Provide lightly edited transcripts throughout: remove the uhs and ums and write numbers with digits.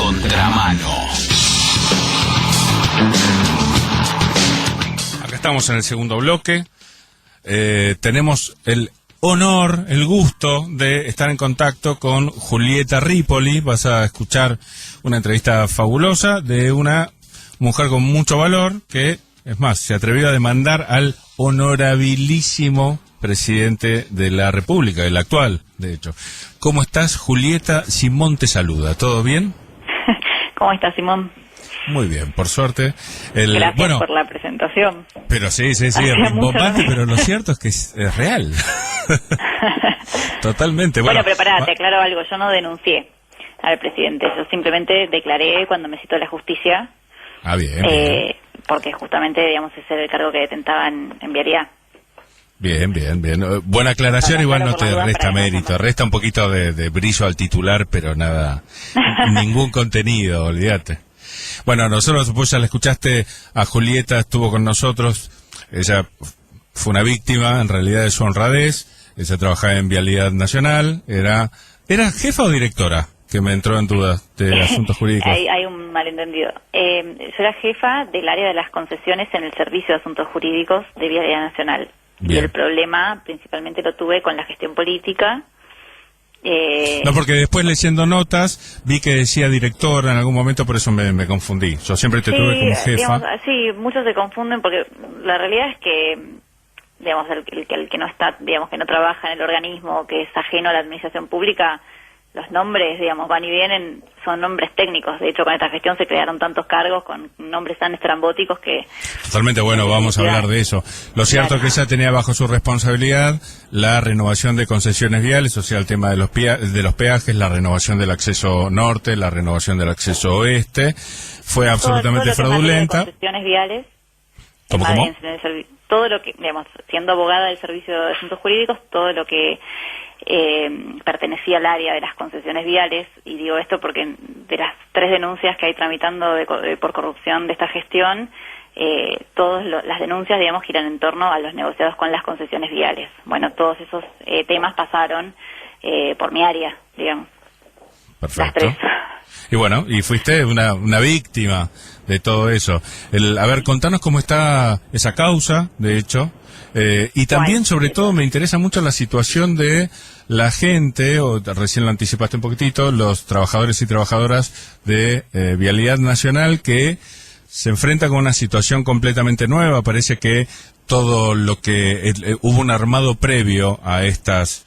Contramano. Acá estamos en el segundo bloque. Tenemos el honor, el gusto de estar en contacto con Julieta Ripoli. Vas a escuchar una entrevista fabulosa de una mujer con mucho valor que, es más, se atrevió a demandar al honorabilísimo presidente de la República, el actual, de hecho. ¿Cómo estás, Julieta? Simón te saluda. ¿Todo bien? ¿Cómo estás, Simón? Muy bien, por suerte. Gracias por la presentación. Pero sí, es bombante, pero lo cierto es que es real. Totalmente. Bueno, pero pará, te aclaro algo. Yo no denuncié al presidente. Yo simplemente declaré cuando me citó la justicia. Ah, bien. Porque justamente, digamos, ese era el cargo que detentaba en Vialidad. Bien. Buena aclaración, igual no te resta mérito. Resta un poquito de brillo al titular, pero nada, ningún contenido, olvídate. Bueno, nosotros, pues ya la escuchaste a Julieta, estuvo con nosotros. Ella fue una víctima, en realidad, de su honradez. Ella trabajaba en Vialidad Nacional. ¿Era jefa o directora? Que me entró en duda de asuntos jurídicos. Hay un malentendido. Yo era jefa del área de las concesiones en el Servicio de Asuntos Jurídicos de Vialidad Nacional. Bien. Y el problema principalmente lo tuve con la gestión política. No, porque después leyendo notas vi que decía directora en algún momento, por eso me confundí. Yo siempre te tuve como jefa. Digamos, sí, muchos se confunden porque la realidad es que, digamos, el que no está, digamos, que no trabaja en el organismo, que es ajeno a la administración pública, los nombres, digamos, van y vienen, son nombres técnicos. De hecho, con esta gestión se crearon tantos cargos con nombres tan estrambóticos que... Totalmente, bueno, vamos a hablar de eso. Lo cierto es que ella tenía bajo su responsabilidad la renovación de concesiones viales, o sea, el tema de los peajes, la renovación del acceso norte, la renovación del acceso oeste. Fue absolutamente fraudulenta. Concesiones viales. ¿Cómo? Todo lo que, digamos, siendo abogada del Servicio de Asuntos Jurídicos, todo lo que pertenecía al área de las concesiones viales, y digo esto porque de las 3 denuncias que hay tramitando por corrupción de esta gestión, todas las denuncias, digamos, giran en torno a los negociados con las concesiones viales. Bueno, todos esos temas pasaron por mi área, digamos. Perfecto. Las 3. Y bueno, y fuiste una víctima de todo eso. A ver, contanos cómo está esa causa, de hecho. Y también, sobre todo, me interesa mucho la situación de la gente, o recién lo anticipaste un poquitito, los trabajadores y trabajadoras de Vialidad Nacional que se enfrentan con una situación completamente nueva. Parece que todo lo que hubo un armado previo a estos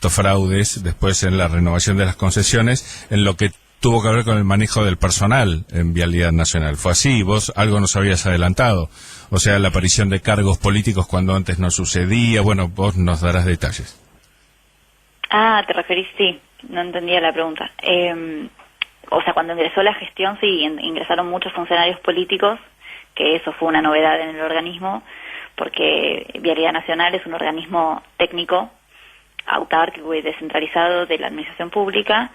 fraudes, después en la renovación de las concesiones, en lo que tuvo que ver con el manejo del personal en Vialidad Nacional. ¿Fue así? Vos algo nos habías adelantado. O sea, la aparición de cargos políticos cuando antes no sucedía. Bueno, vos nos darás detalles. Ah, te referís, sí. No entendía la pregunta. O sea, cuando ingresó la gestión, sí, ingresaron muchos funcionarios políticos, que eso fue una novedad en el organismo, porque Vialidad Nacional es un organismo técnico, autárquico y descentralizado de la administración pública.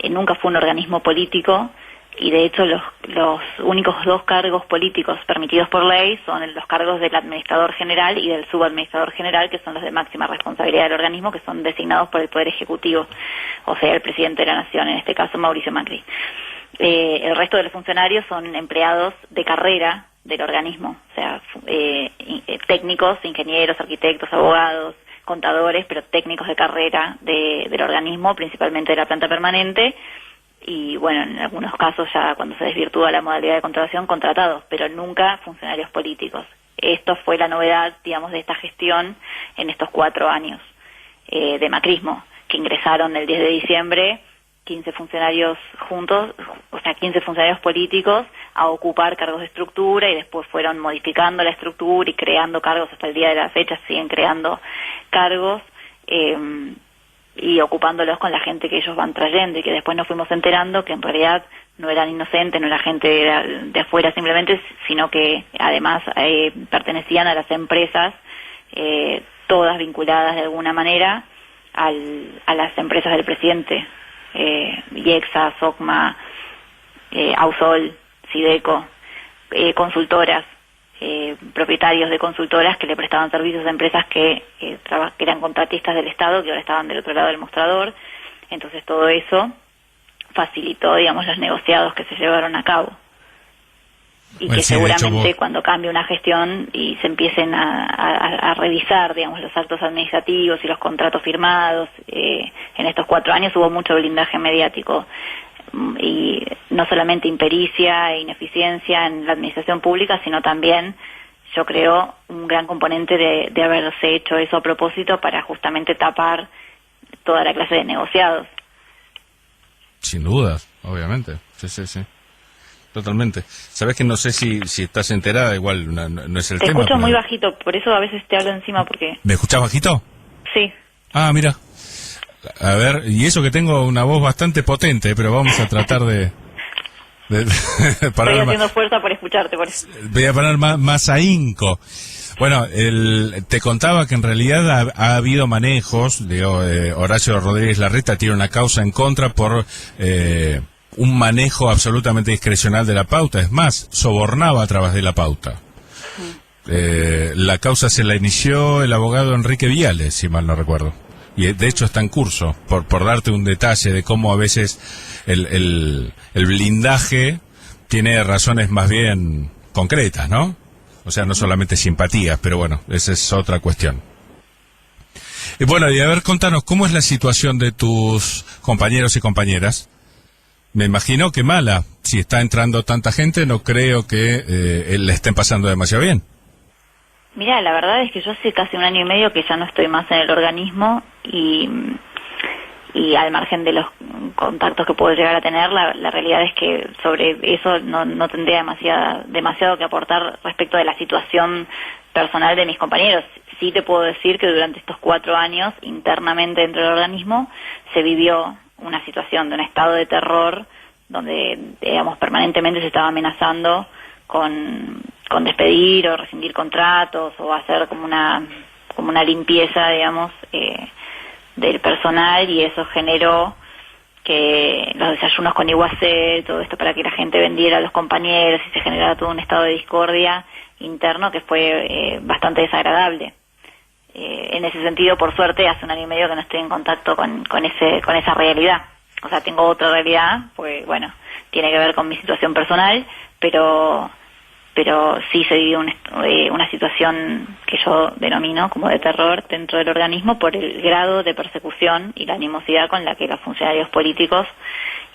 Nunca fue un organismo político, y de hecho los únicos 2 cargos políticos permitidos por ley son los cargos del administrador general y del subadministrador general, que son los de máxima responsabilidad del organismo, que son designados por el Poder Ejecutivo, o sea, el presidente de la Nación, en este caso Mauricio Macri. El resto de los funcionarios son empleados de carrera del organismo, o sea, técnicos, ingenieros, arquitectos, abogados, contadores, pero técnicos de carrera del organismo, principalmente de la planta permanente, y bueno, en algunos casos ya cuando se desvirtúa la modalidad de contratación, contratados, pero nunca funcionarios políticos. Esto fue la novedad, digamos, de esta gestión en estos 4 años de macrismo, que ingresaron el 10 de diciembre 15 funcionarios juntos, o sea, 15 funcionarios políticos a ocupar cargos de estructura, y después fueron modificando la estructura y creando cargos. Hasta el día de la fecha siguen creando cargos y ocupándolos con la gente que ellos van trayendo, y que después nos fuimos enterando que en realidad no eran inocentes, no era gente de afuera simplemente, sino que además pertenecían a las empresas, todas vinculadas de alguna manera a las empresas del presidente. IEXA, SOCMA, Ausol, Sideco, consultoras, propietarios de consultoras que le prestaban servicios a empresas que eran contratistas del Estado, que ahora estaban del otro lado del mostrador. Entonces todo eso facilitó, digamos, los negociados que se llevaron a cabo. Y bueno, que sí, seguramente cuando cambie una gestión y se empiecen a revisar, digamos, los actos administrativos y los contratos firmados, en estos 4 años hubo mucho blindaje mediático, y no solamente impericia e ineficiencia en la administración pública, sino también, yo creo, un gran componente de haberse hecho eso a propósito para justamente tapar toda la clase de negociados. Sin dudas, obviamente. Sí. Totalmente. Sabes que no sé si estás enterada, igual no es el tema. Te escucho pero... muy bajito, por eso a veces te hablo encima porque... ¿Me escuchás bajito? Sí. Ah, mira. A ver, y eso que tengo una voz bastante potente, pero vamos a tratar de Estoy haciendo fuerza por escucharte, por eso. Voy a poner más ahínco. Bueno, te contaba que en realidad ha habido manejos, Horacio Rodríguez Larreta tiene una causa en contra por un manejo absolutamente discrecional de la pauta, es más, sobornaba a través de la pauta. La causa se la inició el abogado Enrique Viales, si mal no recuerdo, y de hecho está en curso, por darte un detalle de cómo a veces el blindaje tiene razones más bien concretas, ¿no? O sea, no solamente simpatías, pero bueno, esa es otra cuestión. Y bueno, y a ver, contanos, ¿cómo es la situación de tus compañeros y compañeras? Me imagino que mala. Si está entrando tanta gente, no creo que le estén pasando demasiado bien. Mira, la verdad es que yo hace casi 1 año y medio que ya no estoy más en el organismo y al margen de los contactos que puedo llegar a tener, la realidad es que sobre eso no tendría demasiado que aportar respecto de la situación personal de mis compañeros. Sí te puedo decir que durante estos 4 años, internamente dentro del organismo, se vivió una situación de un estado de terror donde, digamos, permanentemente se estaba amenazando con despedir o rescindir contratos o hacer como una limpieza, digamos, del personal, y eso generó que los desayunos con Iguacel, todo esto para que la gente vendiera a los compañeros y se generara todo un estado de discordia interno que fue bastante desagradable. En ese sentido, por suerte, hace 1 año y medio que no estoy en contacto con esa realidad. O sea, tengo otra realidad, pues bueno, tiene que ver con mi situación personal, pero sí se vivió una situación que yo denomino como de terror dentro del organismo por el grado de persecución y la animosidad con la que los funcionarios políticos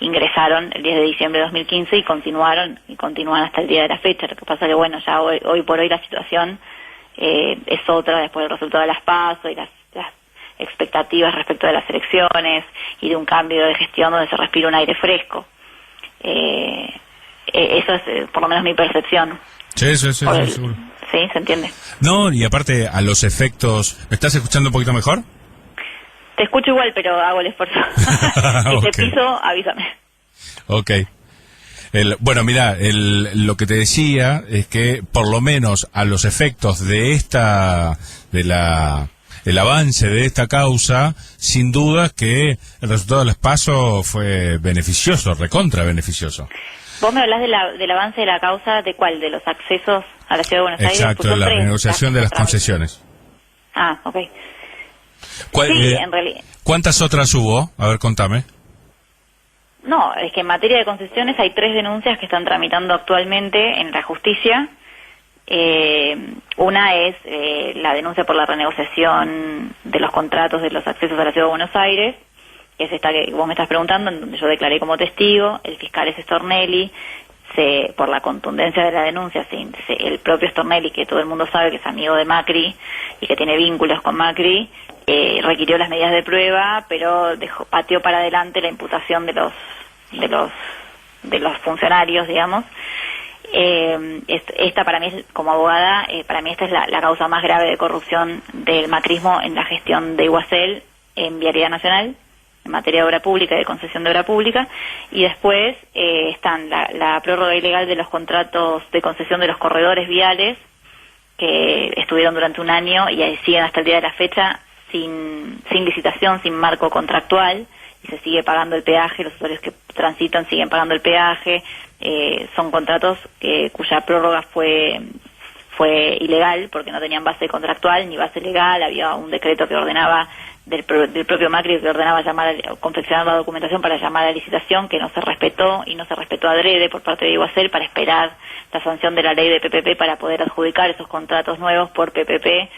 ingresaron el 10 de diciembre de 2015 y continúan hasta el día de la fecha. Lo que pasa que, bueno, ya hoy por hoy la situación es otra después del resultado de las PASO y las expectativas respecto de las elecciones y de un cambio de gestión donde se respira un aire fresco. Eso es por lo menos mi percepción. Sí, seguro. Sí, se entiende. No, y aparte a los efectos... ¿Me estás escuchando un poquito mejor? Te escucho igual, pero hago el esfuerzo. Si te piso, avísame. Ok. Bueno, mira, lo que te decía es que por lo menos a los efectos de el avance de esta causa, sin duda que el resultado de los pasos fue beneficioso, recontra beneficioso. Vos me hablás del avance de la causa, ¿de cuál? ¿De los accesos a la Ciudad de Buenos Aires? Exacto, de la renegociación de las concesiones. Ah, ok. Sí, en realidad. ¿Cuántas otras hubo? A ver, contame. No, es que en materia de concesiones hay 3 denuncias que están tramitando actualmente en la justicia. Una es la denuncia por la renegociación de los contratos de los accesos a la Ciudad de Buenos Aires, que es esta que vos me estás preguntando, en donde yo declaré como testigo. El fiscal es Stornelli. Por la contundencia de la denuncia, el propio Stornelli, que todo el mundo sabe que es amigo de Macri y que tiene vínculos con Macri, requirió las medidas de prueba, pero pateó para adelante la imputación de los funcionarios, digamos. Esta para mí, como abogada, para mí esta es la causa más grave de corrupción del macrismo en la gestión de Iguacel en Vialidad Nacional, en materia de obra pública y de concesión de obra pública, y después están la prórroga ilegal de los contratos de concesión de los corredores viales, que estuvieron durante 1 año y ahí siguen hasta el día de la fecha sin licitación, sin marco contractual, y se sigue pagando el peaje, los usuarios que transitan siguen pagando el peaje. Son contratos cuya prórroga fue ilegal porque no tenían base contractual ni base legal. Había un decreto que ordenaba del propio Macri, que ordenaba confeccionar la documentación para llamar a la licitación, que no se respetó, y no se respetó adrede por parte de Iguacel para esperar la sanción de la ley de PPP para poder adjudicar esos contratos nuevos por PPP,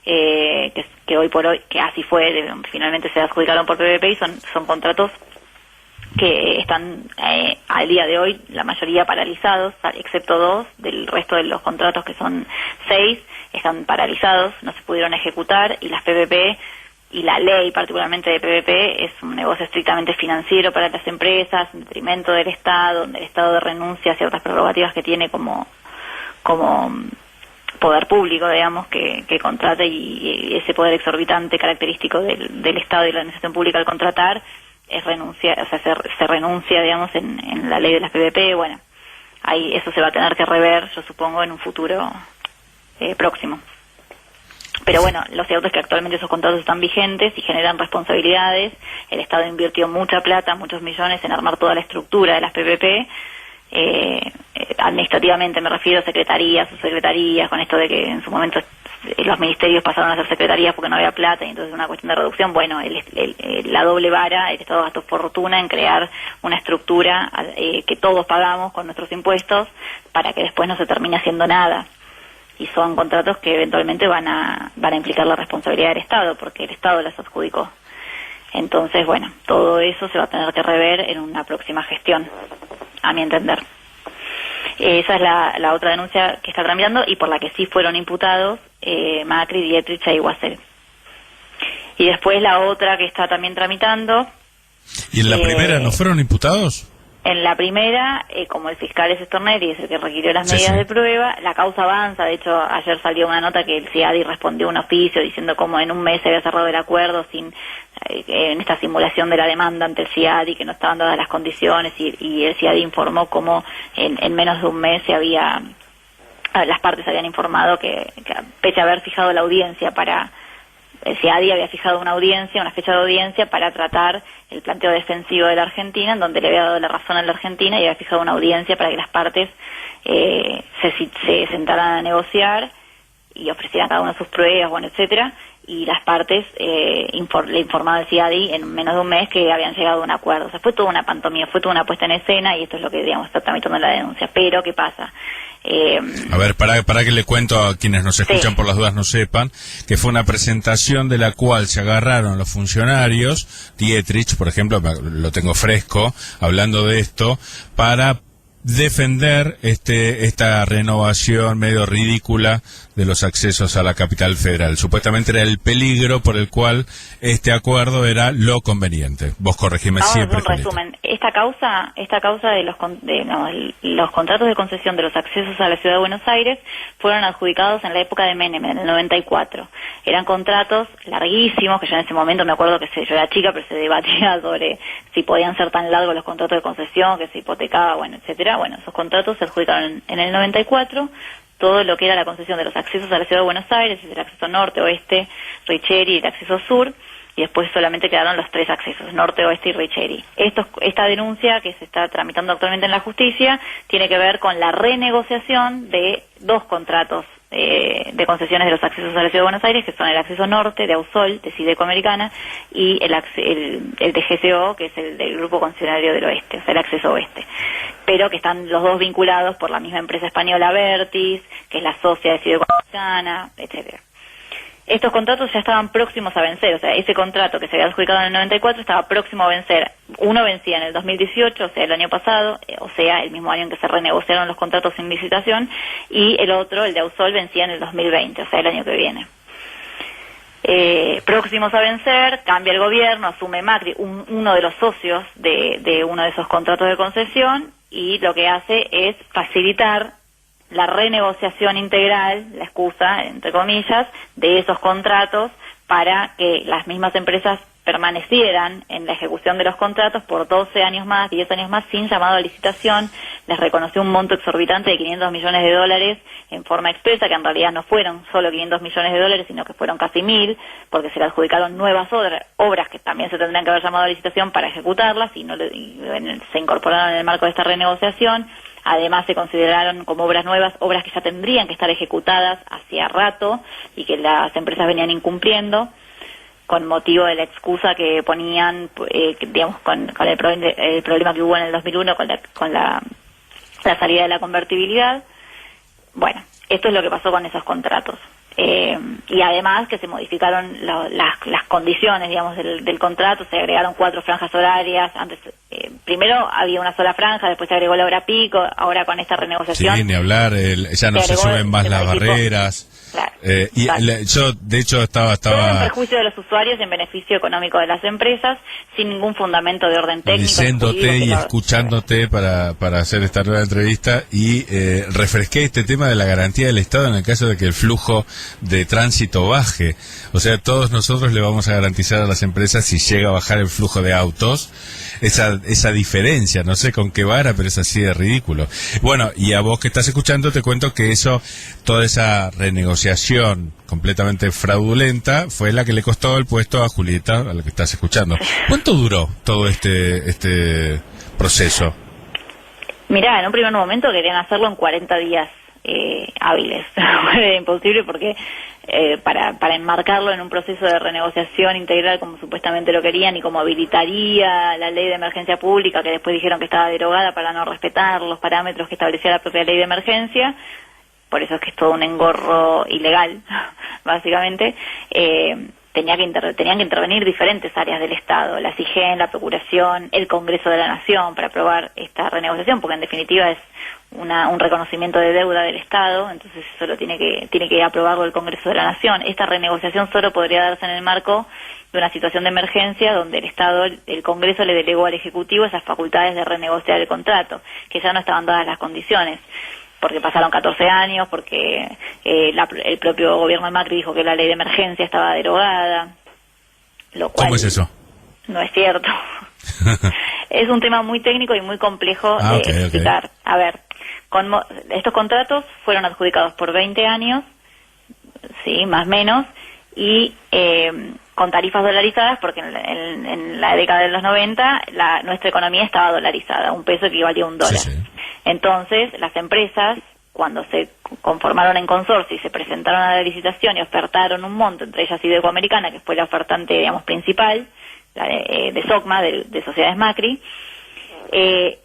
que hoy por hoy, que así fue, finalmente se adjudicaron por PPP, y son contratos que están al día de hoy la mayoría paralizados, excepto 2 del resto de los contratos, que son 6, están paralizados, no se pudieron ejecutar, y las PPP y la ley particularmente de PPP es un negocio estrictamente financiero para las empresas, en detrimento del Estado, donde el Estado renuncia a ciertas prerrogativas que tiene como poder público, digamos, que contrata, y ese poder exorbitante característico del Estado y la administración pública al contratar es renuncia, o sea, se renuncia, digamos, en la ley de las PPP. Bueno, ahí eso se va a tener que rever, yo supongo, en un futuro próximo. Pero bueno, lo cierto es que actualmente esos contratos están vigentes y generan responsabilidades. El Estado invirtió mucha plata, muchos millones, en armar toda la estructura de las PPP. Administrativamente me refiero a secretarías, subsecretarías, con esto de que en su momento los ministerios pasaron a ser secretarías porque no había plata, y entonces una cuestión de reducción. Bueno, la doble vara, el Estado gastó fortuna en crear una estructura que todos pagamos con nuestros impuestos, para que después no se termine haciendo nada. Y son contratos que eventualmente van a implicar la responsabilidad del Estado, porque el Estado las adjudicó. Entonces, bueno, todo eso se va a tener que rever en una próxima gestión, a mi entender. Esa es la otra denuncia que está tramitando, y por la que sí fueron imputados Macri, Dietrich e Iguacel. Y después la otra que está también tramitando... ¿Y en la primera no fueron imputados? En la primera, como el fiscal es Stornelli, es el que requirió las medidas de prueba, la causa avanza. De hecho, ayer salió una nota que el CIADI respondió un oficio diciendo cómo en un mes se había cerrado el acuerdo en esta simulación de la demanda ante el CIADI, que no estaban dadas las condiciones, y el CIADI informó cómo en menos de un mes las partes habían informado que pese a haber fijado la audiencia el CIADI había fijado una fecha de audiencia para tratar el planteo defensivo de la Argentina, en donde le había dado la razón a la Argentina, y había fijado una audiencia para que las partes se sentaran a negociar y ofrecieran cada una sus pruebas, bueno, etcétera, y las partes le informaban al CIADI en menos de un mes que habían llegado a un acuerdo. O sea, fue toda una pantomima, fue toda una puesta en escena, y esto es lo que, digamos, está tramitando en la denuncia. Pero, ¿qué pasa? A ver, para que le cuento a quienes nos escuchan por las dudas no sepan, que fue una presentación de la cual se agarraron los funcionarios, Dietrich, por ejemplo, lo tengo fresco, hablando de esto, para defender esta renovación medio ridícula de los accesos a la capital federal. Supuestamente era el peligro por el cual este acuerdo era lo conveniente. Vos corregime siempre. Un resumen. Esta causa de los contratos de concesión de los accesos a la ciudad de Buenos Aires fueron adjudicados en la época de Menem, en el 94. Eran contratos larguísimos, que yo en ese momento me acuerdo que yo era chica, pero se debatía sobre si podían ser tan largos los contratos de concesión, que se hipotecaba, bueno, etcétera. Bueno, esos contratos se adjudicaron en el 94. Todo lo que era la concesión de los accesos a la ciudad de Buenos Aires, el acceso norte, oeste, Richeri, y el acceso sur, y después solamente quedaron los 3 accesos, norte, oeste y Richeri. Esta denuncia que se está tramitando actualmente en la justicia tiene que ver con la renegociación de 2 contratos de concesiones de los accesos a la ciudad de Buenos Aires, que son el acceso norte de Ausol, de Sideco Americana, y el de GCO, que es el del Grupo Concesionario del Oeste, o sea, el acceso oeste. Pero que están los dos vinculados por la misma empresa española Vertis, que es la socia de Sideco Americana, etcétera. Estos contratos ya estaban próximos a vencer, o sea, ese contrato que se había adjudicado en el 94 estaba próximo a vencer. Uno vencía en el 2018, o sea, el año pasado, o sea, el mismo año en que se renegociaron los contratos sin licitación, y el otro, el de Ausol, vencía en el 2020, o sea, el año que viene. Próximos a vencer, cambia el gobierno, asume Macri, uno de los socios de uno de esos contratos de concesión, y lo que hace es facilitar la renegociación integral, la excusa, entre comillas, de esos contratos para que las mismas empresas permanecieran en la ejecución de los contratos por 12 años más, 10 años más, sin llamado a licitación. Les reconoció un monto exorbitante de $500 millones en forma expresa, que en realidad no fueron solo $500 millones, sino que fueron casi 1.000, porque se le adjudicaron nuevas obras que también se tendrían que haber llamado a licitación para ejecutarlas, y se incorporaron en el marco de esta renegociación. Además se consideraron como obras nuevas, obras que ya tendrían que estar ejecutadas hacía rato y que las empresas venían incumpliendo. con motivo de la excusa que ponían, digamos, con el problema que hubo en el 2001 con la salida de la convertibilidad. Bueno, esto es lo que pasó con esos contratos. Y además que se modificaron las condiciones, digamos, del contrato, se agregaron 4 franjas horarias. Antes, primero había una sola franja, después se agregó la hora pico, ahora con esta renegociación... Sí, ni hablar, ya no se suben más las barreras. Claro, yo, de hecho, estaba... Todo en perjuicio de los usuarios y en beneficio económico de las empresas, sin ningún fundamento de orden técnico. Diciéndote y escuchándote para hacer esta nueva entrevista, y refresqué este tema de la garantía del Estado en el caso de que el flujo de tránsito baje. O sea, todos nosotros le vamos a garantizar a las empresas, si llega a bajar el flujo de autos, esa diferencia, no sé con qué vara, pero es así de ridículo. Bueno, y a vos que estás escuchando te cuento que toda esa renegociación completamente fraudulenta fue la que le costó el puesto a Julieta, a la que estás escuchando. ¿Cuánto duró todo este proceso? Mirá, en un primer momento querían hacerlo en 40 días hábiles. Era imposible porque para enmarcarlo en un proceso de renegociación integral como supuestamente lo querían y como habilitaría la ley de emergencia pública, que después dijeron que estaba derogada para no respetar los parámetros que establecía la propia ley de emergencia, por eso es que es todo un engorro ilegal, básicamente. Tenían que intervenir diferentes áreas del Estado, la SIGEN, la Procuración, el Congreso de la Nación, para aprobar esta renegociación, porque en definitiva es un reconocimiento de deuda del Estado, entonces eso tiene que aprobarlo el Congreso de la Nación. Esta renegociación solo podría darse en el marco de una situación de emergencia donde el Estado, el Congreso le delegó al Ejecutivo esas facultades de renegociar el contrato, que ya no estaban dadas las condiciones, porque pasaron 14 años, porque el propio gobierno de Macri dijo que la ley de emergencia estaba derogada, lo cual ¿Cómo es eso? No es cierto. Es un tema muy técnico y muy complejo de explicar. Okay. A ver, estos contratos fueron adjudicados por 20 años, sí, más o menos, y con tarifas dolarizadas, porque en la década de los 90 nuestra economía estaba dolarizada, un peso equivalía a $1. Sí, sí. Entonces, las empresas, cuando se conformaron en consorcio y se presentaron a la licitación y ofertaron un monto, entre ellas Iberoamericana, que fue la ofertante, digamos, principal, la de SOCMA, de Sociedades Macri,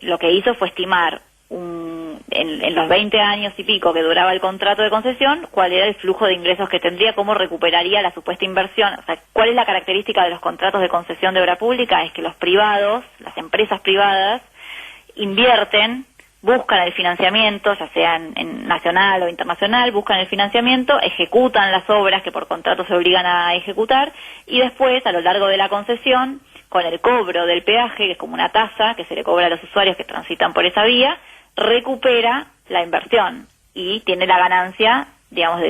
lo que hizo fue estimar en los 20 años y pico que duraba el contrato de concesión, cuál era el flujo de ingresos que tendría, cómo recuperaría la supuesta inversión. O sea, cuál es la característica de los contratos de concesión de obra pública, es que los privados, las empresas privadas, invierten, buscan el financiamiento, ya sea en nacional o internacional, buscan el financiamiento, ejecutan las obras que por contrato se obligan a ejecutar, y después, a lo largo de la concesión, con el cobro del peaje, que es como una tasa que se le cobra a los usuarios que transitan por esa vía, recupera la inversión y tiene la ganancia, digamos,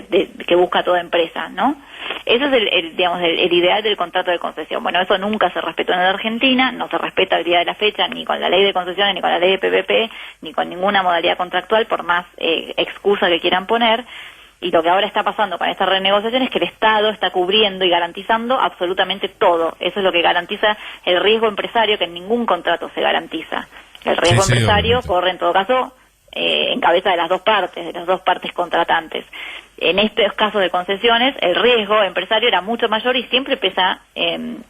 que busca toda empresa, ¿no? Eso es el ideal del contrato de concesión. Bueno, eso nunca se respetó en la Argentina, no se respeta el día de la fecha, ni con la ley de concesiones, ni con la ley de PPP, ni con ninguna modalidad contractual, por más excusa que quieran poner. Y lo que ahora está pasando con esta renegociación es que el Estado está cubriendo y garantizando absolutamente todo. Eso es lo que garantiza el riesgo empresario, que en ningún contrato se garantiza. El riesgo empresario corre en todo caso en cabeza de las dos partes contratantes. En estos casos de concesiones, el riesgo empresario era mucho mayor y siempre pesa en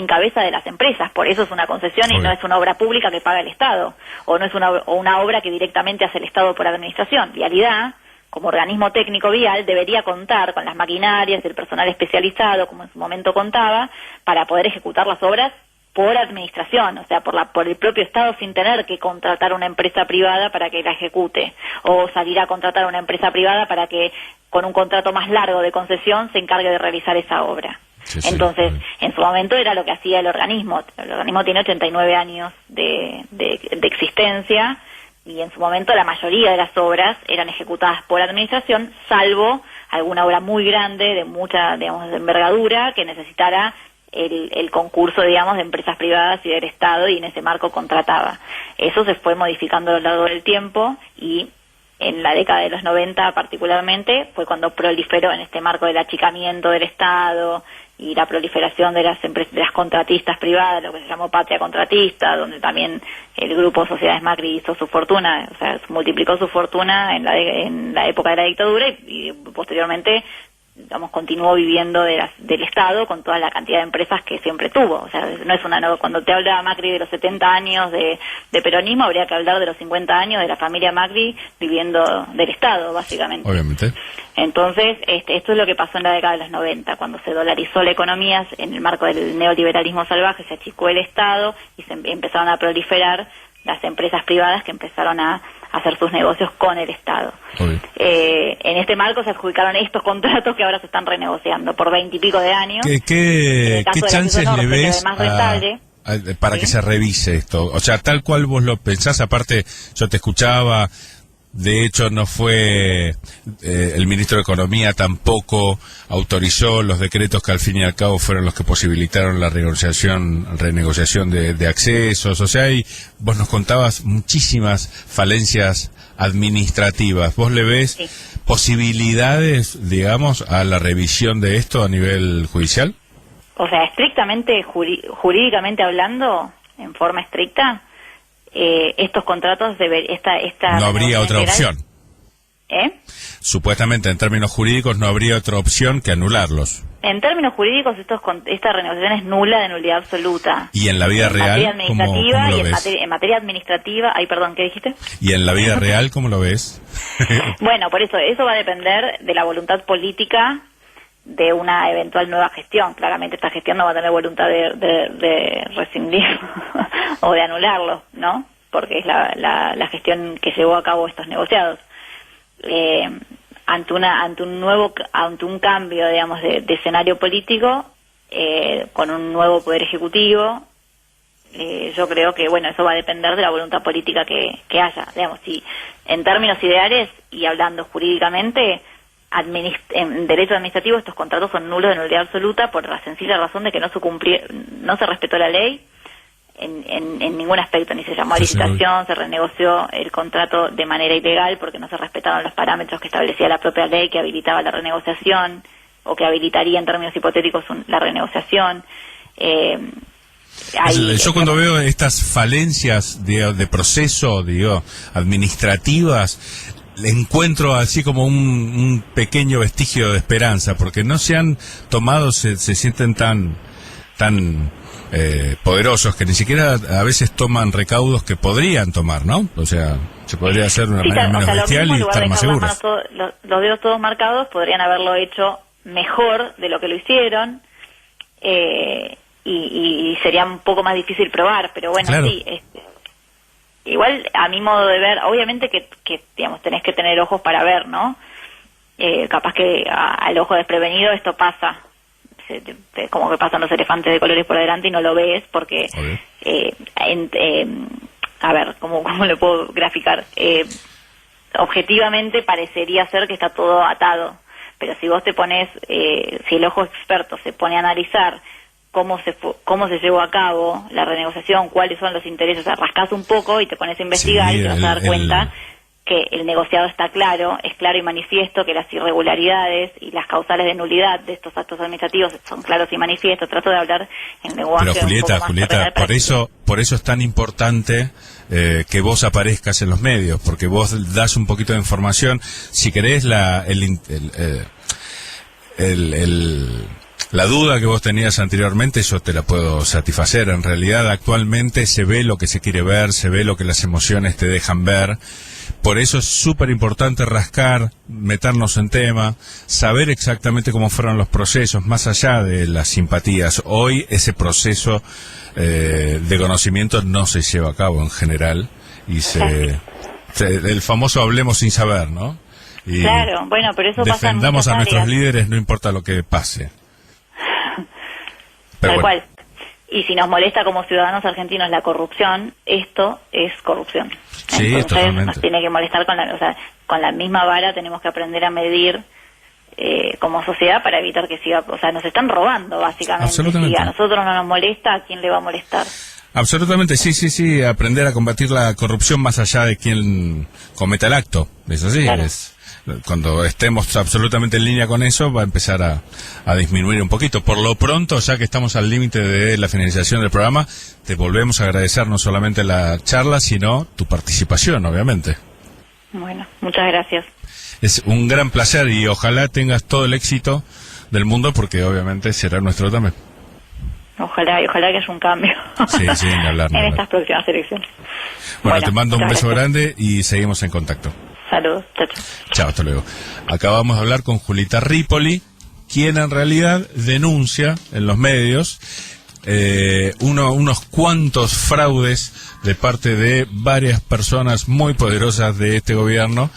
cabeza de las empresas. Por eso es una concesión y no es una obra pública que paga el Estado, o no es una obra que directamente hace el Estado por administración. Vialidad, como organismo técnico vial, debería contar con las maquinarias, el personal especializado, como en su momento contaba, para poder ejecutar las obras por administración, o sea, por el propio Estado, sin tener que contratar una empresa privada para que la ejecute, o salir a contratar una empresa privada para que, con un contrato más largo de concesión, se encargue de realizar esa obra. Sí, entonces, en su momento era lo que hacía el organismo. El organismo tiene 89 años de existencia, y en su momento la mayoría de las obras eran ejecutadas por administración, salvo alguna obra muy grande, de mucha, digamos, de envergadura, que necesitara el concurso, digamos, de empresas privadas y del Estado, y en ese marco contrataba. Eso se fue modificando a lo largo del tiempo, y en la década de los 90 particularmente fue cuando proliferó en este marco del achicamiento del Estado y la proliferación de las contratistas privadas, lo que se llamó patria contratista, donde también el grupo Sociedades Macri hizo su fortuna, o sea, multiplicó su fortuna en la época de la dictadura, y posteriormente digamos, continuó viviendo del Estado con toda la cantidad de empresas que siempre tuvo. O sea, no es cuando te habla Macri de los 70 años de peronismo, habría que hablar de los 50 años de la familia Macri viviendo del Estado, básicamente. Obviamente. Entonces, esto es lo que pasó en la década de los 90, cuando se dolarizó la economía en el marco del neoliberalismo salvaje, se achicó el Estado y se empezaron a proliferar las empresas privadas que empezaron a hacer sus negocios con el Estado. En este marco se adjudicaron estos contratos que ahora se están renegociando por 20 y pico de años. ¿Qué chances le ves para que se revise esto? O sea, tal cual vos lo pensás, aparte yo te escuchaba, de hecho no fue el ministro de Economía tampoco autorizó los decretos que al fin y al cabo fueron los que posibilitaron la renegociación de accesos. O sea, vos nos contabas muchísimas falencias administrativas. ¿Vos le ves posibilidades, digamos, a la revisión de esto a nivel judicial? O sea, estrictamente, jurídicamente hablando, en forma estricta, estos contratos no habría otra opción. Supuestamente en términos jurídicos no habría otra opción que anularlos. En términos jurídicos esta renegociación es nula, de nulidad absoluta. ¿Y en la vida real ¿cómo lo ves? En materia administrativa, ¿qué dijiste? ¿Y en la vida real cómo lo ves? Bueno, por eso va a depender de la voluntad política de una eventual nueva gestión. Claramente esta gestión no va a tener voluntad de rescindir o de anularlo, ¿no? Porque es la gestión que llevó a cabo estos negociados. Ante un cambio, digamos, de escenario político, con un nuevo poder ejecutivo, yo creo que, bueno, eso va a depender de la voluntad política que haya. Digamos, si en términos ideales y hablando jurídicamente, en derecho administrativo estos contratos son nulos de nulidad absoluta por la sencilla razón de que no se respetó la ley en ningún aspecto, ni se llamó a licitación, se renegoció el contrato de manera ilegal porque no se respetaron los parámetros que establecía la propia ley que habilitaba la renegociación o que habilitaría en términos hipotéticos la renegociación. Yo cuando veo estas falencias de proceso, administrativas, encuentro así como un pequeño vestigio de esperanza, porque no se han tomado, se sienten tan poderosos que ni siquiera a veces toman recaudos que podrían tomar, ¿no? O sea, se podría hacer de una manera menos bestial y estar más seguros. Los dedos todos marcados podrían haberlo hecho mejor de lo que lo hicieron, y sería un poco más difícil probar, pero bueno, claro. Sí, igual a mi modo de ver, obviamente que digamos, tenés que tener ojos para ver, ¿no? Capaz que al ojo desprevenido esto pasa, como que pasan los elefantes de colores por delante y no lo ves porque, a ver, ¿cómo lo puedo graficar? Objetivamente parecería ser que está todo atado, pero si vos te pones, si el ojo experto se pone a analizar cómo se llevó a cabo la renegociación, cuáles son los intereses, rascás un poco y te pones a investigar y te vas a dar cuenta que el negociado está claro, es claro y manifiesto que las irregularidades y las causales de nulidad de estos actos administrativos son claros y manifiestos. Trato de hablar en lenguaje. Pero Julieta, por eso es tan importante que vos aparezcas en los medios, porque vos das un poquito de información. Si querés la duda que vos tenías anteriormente, yo te la puedo satisfacer. En realidad, actualmente se ve lo que se quiere ver, se ve lo que las emociones te dejan ver. Por eso es súper importante rascar, meternos en tema, saber exactamente cómo fueron los procesos, más allá de las simpatías. Hoy ese proceso de conocimiento no se lleva a cabo en general y el famoso hablemos sin saber, ¿no? Y claro, bueno, pero eso pasa en defendamos a nuestros áreas. Líderes, no importa lo que pase. Tal cual. Y si nos molesta como ciudadanos argentinos la corrupción, esto es corrupción. Sí, entonces totalmente. Nos tiene que molestar con la misma vara. Tenemos que aprender a medir como sociedad para evitar que siga, nos están robando básicamente. Absolutamente. Si a nosotros no nos molesta, ¿a quién le va a molestar? Absolutamente, sí, aprender a combatir la corrupción más allá de quien cometa el acto. Es así, claro. Cuando estemos absolutamente en línea con eso, va a empezar a disminuir un poquito. Por lo pronto, ya que estamos al límite de la finalización del programa, te volvemos a agradecer no solamente la charla, sino tu participación, obviamente. Bueno, muchas gracias. Es un gran placer y ojalá tengas todo el éxito del mundo, porque obviamente será nuestro también. Ojalá que haya un cambio Sí, ni hablar, en estas próximas elecciones. Bueno, te mando un beso gracias. grande y seguimos en contacto. Saludos, chao, chao. Chao, hasta luego. Acabamos de hablar con Julita Ripoli, quien en realidad denuncia en los medios unos cuantos fraudes de parte de varias personas muy poderosas de este gobierno,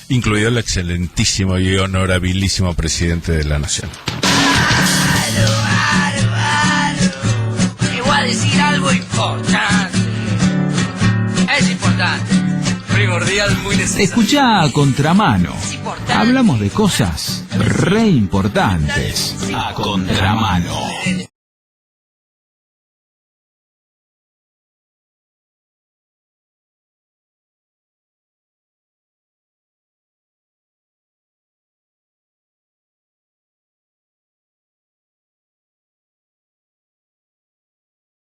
incluido el excelentísimo y honorabilísimo presidente de la Nación. Te voy a decir algo importante. Es importante. Primordial, muy necesario. Escuchá a Contramano. Es importante. Hablamos de cosas re importantes. A Contramano.